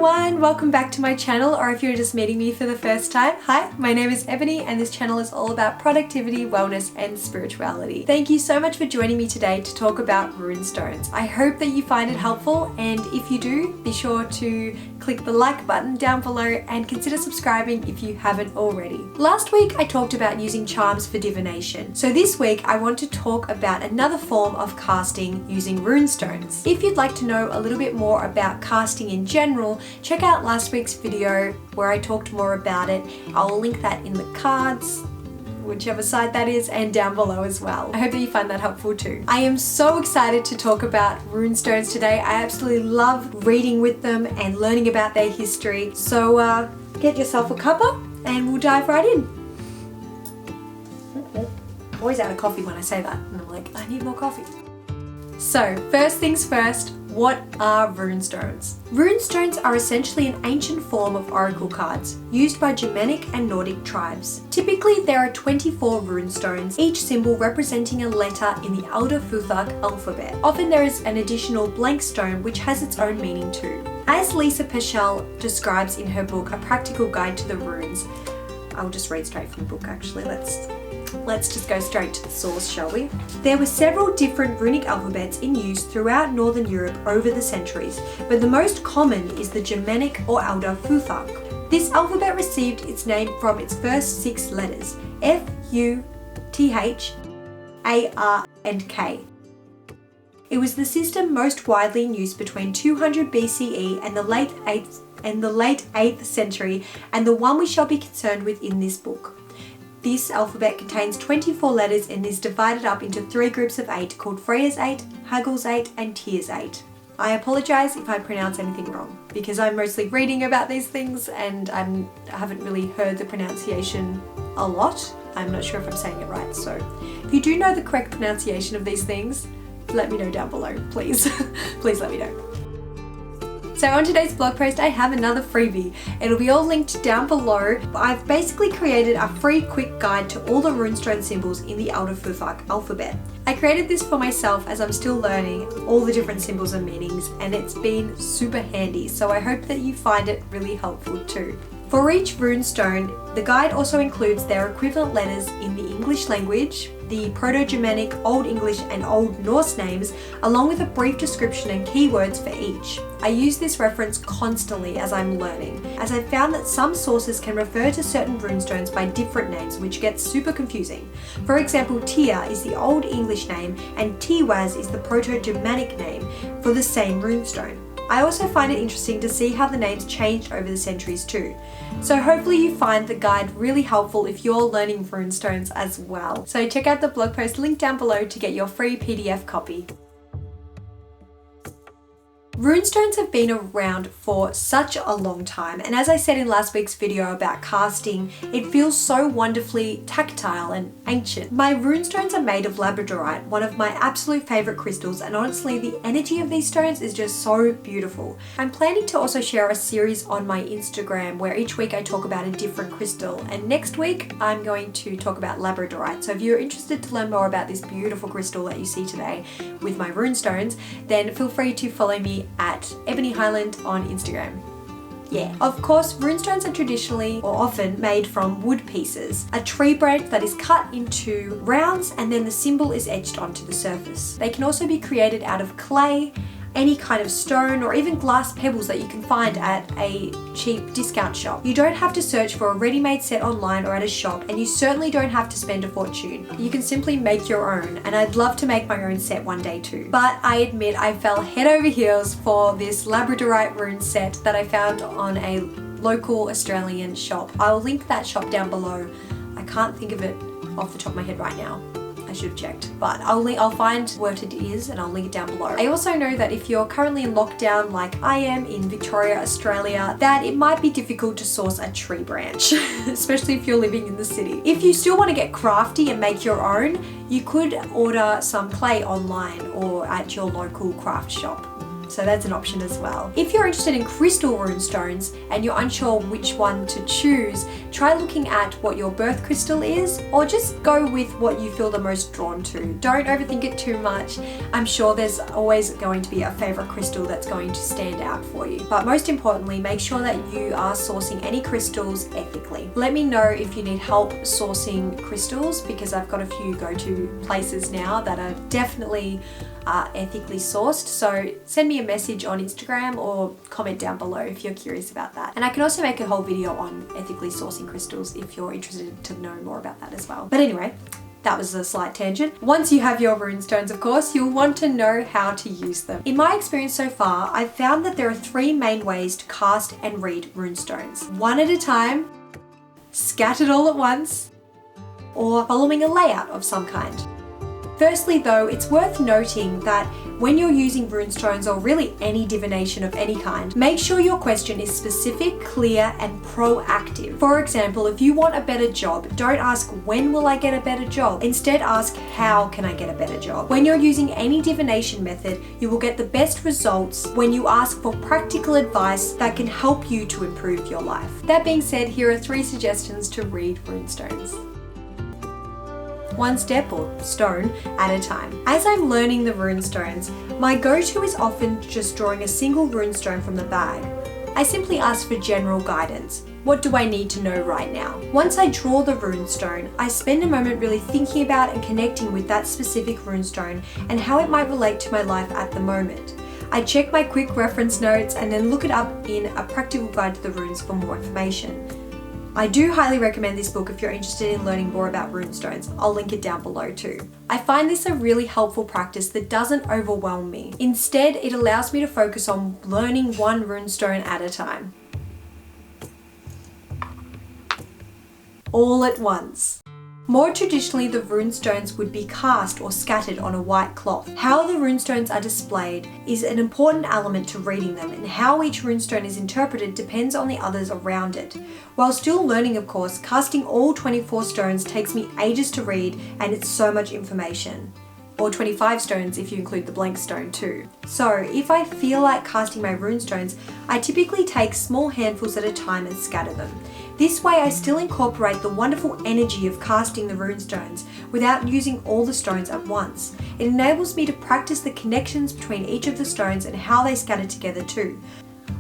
everyone, welcome back to my channel, or if you're just meeting me for the first time, hi, my name is Ebony and this channel is all about productivity, wellness and spirituality. Thank you so much for joining me today to talk about runestones. I hope that you find it helpful, and if you do, be sure to click the like button down below and consider subscribing if you haven't already. Last week I talked about using charms for divination, so this week I want to talk about another form of casting using runestones. If you'd like to know a little bit more about casting in general, check out last week's video where I talked more about it. I'll link that in the cards, whichever side that is, and down below as well. I hope that you find that helpful too. I am so excited to talk about runestones today. I absolutely love reading with them and learning about their history. So get yourself a cuppa and we'll dive right in. I'm always out of coffee when I say that, and I'm like, I need more coffee. So first things first, what are runestones? Runestones are essentially an ancient form of oracle cards used by Germanic and Nordic tribes. Typically there are 24 runestones, each symbol representing a letter in the Elder Futhark alphabet. Often there is an additional blank stone which has its own meaning too. As Lisa Persson describes in her book, A Practical Guide to the Runes, I'll just read straight from the book actually, let's just go straight to the source, shall we? There were several different runic alphabets in use throughout Northern Europe over the centuries, but the most common is the Germanic or Elder Futhark. This alphabet received its name from its first 6 letters, F, U, T, H, A, R, and K. It was the system most widely in use between 200 BCE and the late 8th century, and the one we shall be concerned with in this book. This alphabet contains 24 letters and is divided up into 3 groups of 8 called Freya's 8, Hagel's 8 and Tyr's 8. I apologise if I pronounce anything wrong, because I'm mostly reading about these things and I haven't really heard the pronunciation a lot. I'm not sure if I'm saying it right, so if you do know the correct pronunciation of these things, let me know down below, please. Please let me know. So on today's blog post I have another freebie. It'll be all linked down below. I've basically created a free quick guide to all the runestone symbols in the Elder Futhark alphabet. I created this for myself as I'm still learning all the different symbols and meanings, and it's been super handy, so I hope that you find it really helpful too. For each runestone, the guide also includes their equivalent letters in the English language, the Proto-Germanic, Old English and Old Norse names, along with a brief description and keywords for each. I use this reference constantly as I'm learning, as I've found that some sources can refer to certain runestones by different names, which gets super confusing. For example, Tyr is the Old English name and Tiwaz is the Proto-Germanic name for the same runestone. I also find it interesting to see how the names changed over the centuries too. So hopefully you find the guide really helpful if you're learning runestones as well. So check out the blog post linked down below to get your free PDF copy. Runestones have been around for such a long time, and as I said in last week's video about casting, it feels so wonderfully tactile and ancient. My runestones are made of labradorite, one of my absolute favourite crystals, and honestly the energy of these stones is just so beautiful. I'm planning to also share a series on my Instagram where each week I talk about a different crystal, and next week I'm going to talk about labradorite. So if you're interested to learn more about this beautiful crystal that you see today with my runestones, then feel free to follow me at Ebony Highland on Instagram. Yeah. Of course, runestones are traditionally or often made from wood pieces, a tree branch that is cut into rounds and then the symbol is etched onto the surface. They can also be created out of clay, any kind of stone, or even glass pebbles that you can find at a cheap discount shop. You don't have to search for a ready-made set online or at a shop, and you certainly don't have to spend a fortune. You can simply make your own, and I'd love to make my own set one day too. But I admit I fell head over heels for this labradorite rune set that I found on a local Australian shop. I'll link that shop down below. I can't think of it off the top of my head right now. I should have checked, but I'll find what it is and I'll link it down below. I also know that if you're currently in lockdown like I am in Victoria, Australia, that it might be difficult to source a tree branch, especially if you're living in the city. If you still want to get crafty and make your own, you could order some clay online or at your local craft shop. so that's an option as well. If you're interested in crystal runestones and you're unsure which one to choose, try looking at what your birth crystal is, or just go with what you feel the most drawn to. Don't overthink it too much. I'm sure there's always going to be a favorite crystal that's going to stand out for you. But most importantly, make sure that you are sourcing any crystals ethically. Let me know if you need help sourcing crystals, because I've got a few go-to places now that are definitely ethically sourced. So send me a message on Instagram or comment down below if you're curious about that. And I can also make a whole video on ethically sourcing crystals if you're interested to know more about that as well. But anyway, that was a slight tangent. Once you have your runestones, of course, you'll want to know how to use them. In my experience so far, I've found that there are 3 main ways to cast and read runestones. One at a time, scattered all at once, or following a layout of some kind. Firstly though, it's worth noting that when you're using runestones, or really any divination of any kind, make sure your question is specific, clear, and proactive. For example, if you want a better job, don't ask when will I get a better job? Instead ask how can I get a better job? When you're using any divination method, you will get the best results when you ask for practical advice that can help you to improve your life. That being said, here are 3 suggestions to read runestones. 1 step or stone at a time. As I'm learning the runestones, my go-to is often just drawing a single runestone from the bag. I simply ask for general guidance. What do I need to know right now? Once I draw the runestone, I spend a moment really thinking about and connecting with that specific runestone and how it might relate to my life at the moment. I check my quick reference notes and then look it up in a practical guide to the runes for more information. I do highly recommend this book if you're interested in learning more about runestones. I'll link it down below too. I find this a really helpful practice that doesn't overwhelm me. Instead, it allows me to focus on learning 1 runestone at a time. All at once. More traditionally, the runestones would be cast or scattered on a white cloth. How the runestones are displayed is an important element to reading them, and how each runestone is interpreted depends on the others around it. While still learning, of course, casting all 24 stones takes me ages to read, and it's so much information. Or 25 stones if you include the blank stone too. So if I feel like casting my runestones, I typically take small handfuls at a time and scatter them. This way I still incorporate the wonderful energy of casting the runestones without using all the stones at once. It enables me to practice the connections between each of the stones and how they scatter together too.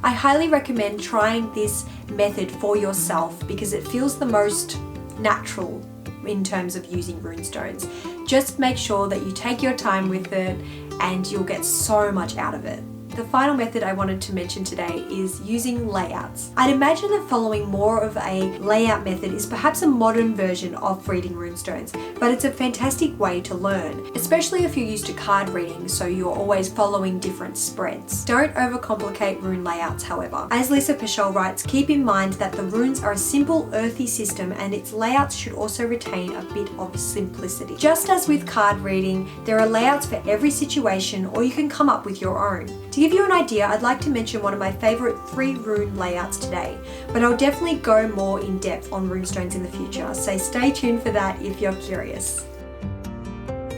I highly recommend trying this method for yourself because it feels the most natural in terms of using runestones. Just make sure that you take your time with it and you'll get so much out of it. The final method I wanted to mention today is using layouts. I'd imagine that following more of a layout method is perhaps a modern version of reading runestones, but it's a fantastic way to learn, especially if you're used to card reading, so you're always following different spreads. Don't overcomplicate rune layouts, however. As Lisa Peschel writes, keep in mind that the runes are a simple, earthy system and its layouts should also retain a bit of simplicity. Just as with card reading, there are layouts for every situation, or you can come up with your own. To give you an idea, I'd like to mention one of my favourite 3-rune layouts today, but I'll definitely go more in depth on runestones in the future, so stay tuned for that if you're curious.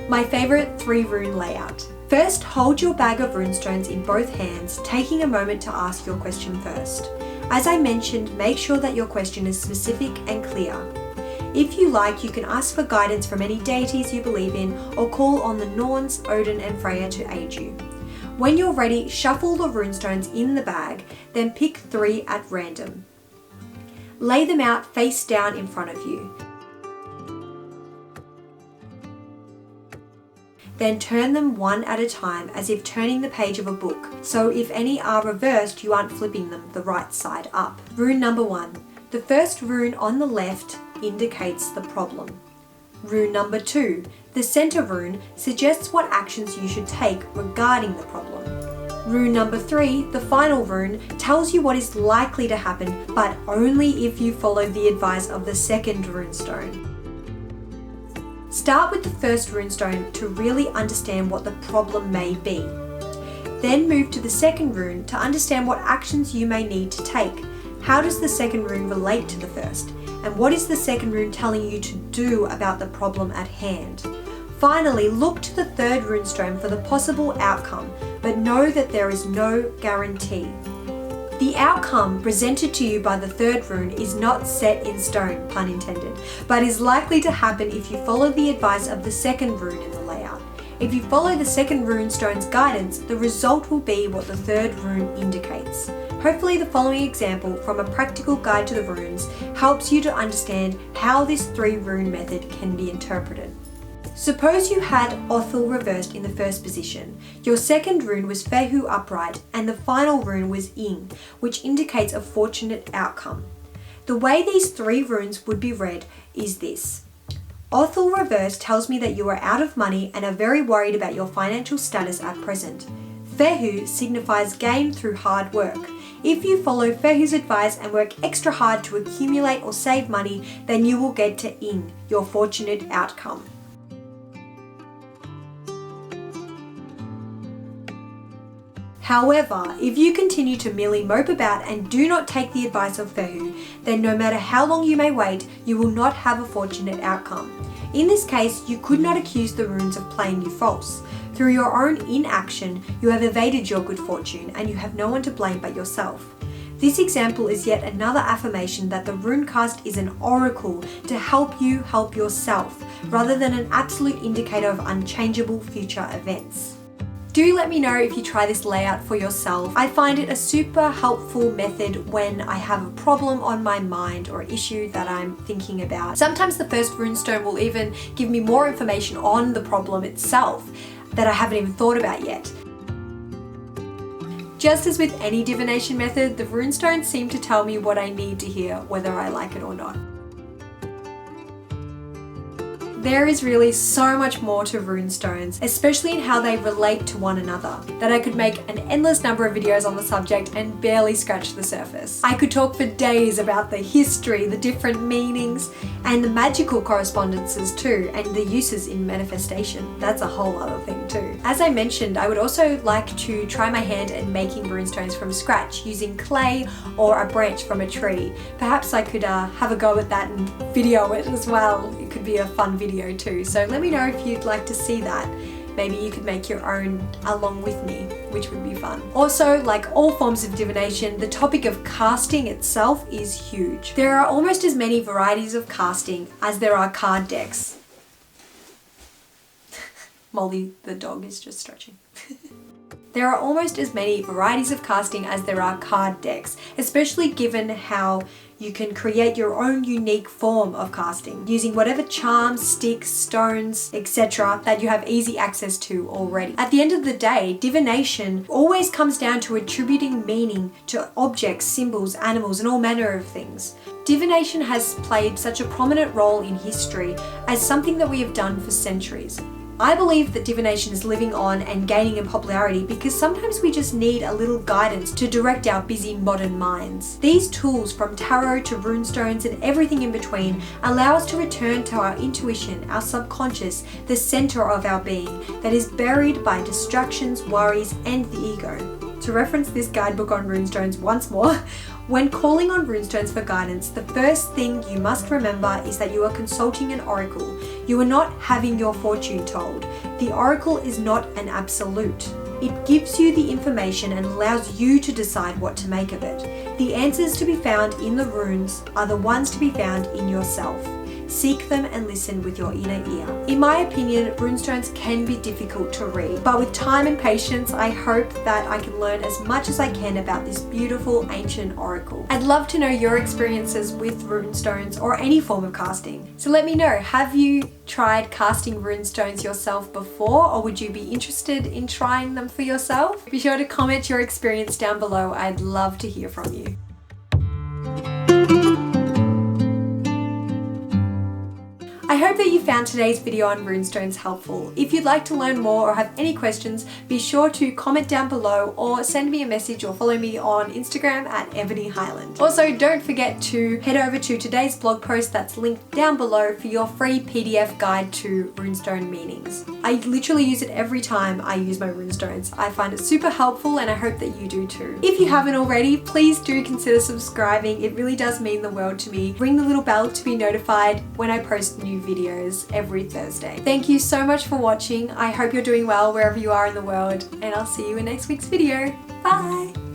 My favourite 3-rune layout. First, hold your bag of runestones in both hands, taking a moment to ask your question first. As I mentioned, make sure that your question is specific and clear. If you like, you can ask for guidance from any deities you believe in, or call on the Norns, Odin and Freya to aid you. When you're ready, shuffle the runestones in the bag, then pick 3 at random. Lay them out face down in front of you. Then turn them one at a time as if turning the page of a book, so if any are reversed, you aren't flipping them the right side up. Rune number 1. The first rune on the left indicates the problem. Rune number 2. The center rune suggests what actions you should take regarding the problem. Rune number 3, the final rune, tells you what is likely to happen, but only if you follow the advice of the second runestone. Start with the first runestone to really understand what the problem may be. Then move to the second rune to understand what actions you may need to take. How does the second rune relate to the first? And what is the second rune telling you to do about the problem at hand? Finally, look to the third runestone for the possible outcome, but know that there is no guarantee. The outcome presented to you by the third rune is not set in stone, pun intended, but is likely to happen if you follow the advice of the second rune in the layout. If you follow the second runestone's guidance, the result will be what the third rune indicates. Hopefully the following example from a practical guide to the runes helps you to understand how this 3-rune method can be interpreted. Suppose you had Othel reversed in the first position. Your second rune was Fehu upright and the final rune was Ing, which indicates a fortunate outcome. The way these 3 runes would be read is this. Othel reversed tells me that you are out of money and are very worried about your financial status at present. Fehu signifies gain through hard work. If you follow Fehu's advice and work extra hard to accumulate or save money, then you will get to Ing, your fortunate outcome. However, if you continue to merely mope about and do not take the advice of Fehu, then no matter how long you may wait, you will not have a fortunate outcome. In this case, you could not accuse the runes of playing you false. Through your own inaction, you have evaded your good fortune and you have no one to blame but yourself. This example is yet another affirmation that the runecast is an oracle to help you help yourself, rather than an absolute indicator of unchangeable future events. Do let me know if you try this layout for yourself. I find it a super helpful method when I have a problem on my mind or issue that I'm thinking about. Sometimes the first runestone will even give me more information on the problem itself that I haven't even thought about yet. Just as with any divination method, the runestones seem to tell me what I need to hear, whether I like it or not. There is really so much more to runestones, especially in how they relate to one another, that I could make an endless number of videos on the subject and barely scratch the surface. I could talk for days about the history, the different meanings, and the magical correspondences too, and the uses in manifestation. That's a whole other thing too. As I mentioned, I would also like to try my hand at making runestones from scratch using clay or a branch from a tree. Perhaps I could have a go at that and video it as well. It could be a fun video too, so let me know if you'd like to see that. Maybe you could make your own along with me, which would be fun. Also, like all forms of divination, the topic of casting itself is huge. There are almost as many varieties of casting as there are card decks. Molly the dog is just stretching. There are almost as many varieties of casting as there are card decks, especially given how you can create your own unique form of casting using whatever charms, sticks, stones, etc. that you have easy access to already. At the end of the day, divination always comes down to attributing meaning to objects, symbols, animals, and all manner of things. Divination has played such a prominent role in history as something that we have done for centuries. I believe that divination is living on and gaining in popularity because sometimes we just need a little guidance to direct our busy modern minds. These tools, from tarot to runestones and everything in between, allow us to return to our intuition, our subconscious, the center of our being that is buried by distractions, worries, and the ego. To reference this guidebook on runestones once more, when calling on runestones for guidance, the first thing you must remember is that you are consulting an oracle. You are not having your fortune told. The oracle is not an absolute. It gives you the information and allows you to decide what to make of it. The answers to be found in the runes are the ones to be found in yourself. Seek them and listen with your inner ear. In my opinion, runestones can be difficult to read, but with time and patience, I hope that I can learn as much as I can about this beautiful ancient oracle. I'd love to know your experiences with runestones or any form of casting. So let me know, have you tried casting runestones yourself before, or would you be interested in trying them for yourself? Be sure to comment your experience down below. I'd love to hear from you. I hope that you found today's video on runestones helpful. If you'd like to learn more or have any questions, be sure to comment down below or send me a message or follow me on Instagram at Ebony Highland. Also, don't forget to head over to today's blog post that's linked down below for your free PDF guide to runestone meanings. I literally use it every time I use my runestones. I find it super helpful and I hope that you do too. If you haven't already, please do consider subscribing. It really does mean the world to me. Ring the little bell to be notified when I post new videos. videos every Thursday. Thank you so much for watching. I hope you're doing well wherever you are in the world, and I'll see you in next week's video. Bye!